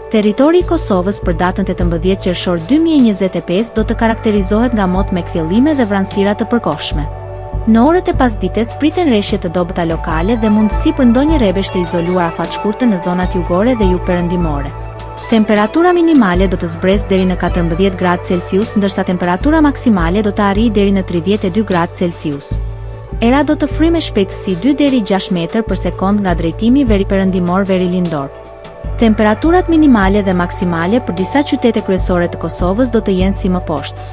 Territori i Kosovës për datën 18 qershor 2025 do të karakterizohet nga mot me kthjellime dhe vranësira të përkohshme. Në orët e pasdites priten rreshje të dobëta lokale dhe mundësi për ndonjë rrebesh të izoluar afatshkurtër në zonat jugore dhe jugperëndimore. Temperatura minimale do të zbresë deri në 14 gradë Celsius, ndërsa temperatura maksimale do të arrijë deri në 32 gradë Celsius. Era do të frymë me shpejtësi 2 deri 6 metër për sekond nga drejtimi veriperëndimor-verilindor. Temperaturat minimale dhe maksimale për disa qytete kryesore të Kosovës do të jenë si më poshtë.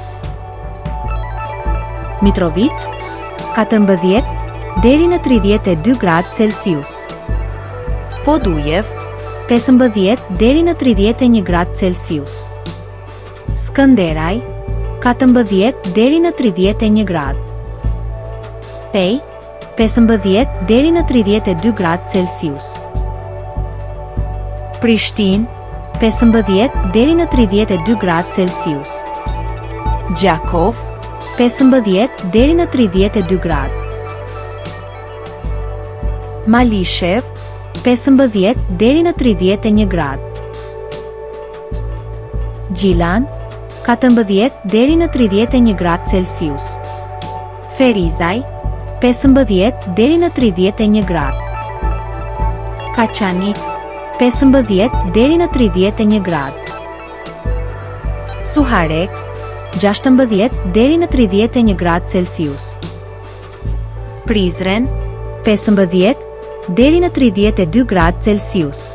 Mitrovica 14 deri në 32 gradë Celsius. Podujev 15 deri në 31 gradë Celsius. Skënderaj 14 deri në 31 gradë. Pej 15 deri në 32 gradë Celsius. Prishtinë 15 deri në 32 gradë Celsius. Gjakov 15 deri në 32 gradë. Malishev 15 deri në 31 gradë. Gjilan 14 deri në 31 gradë Celsius. Ferizaj 15 deri në 31 gradë. Kaçanik 15 deri në 31 gradë. Suharek 16 deri në 31 gradë Celsius. Prizren 15 deri në 32 gradë Celsius.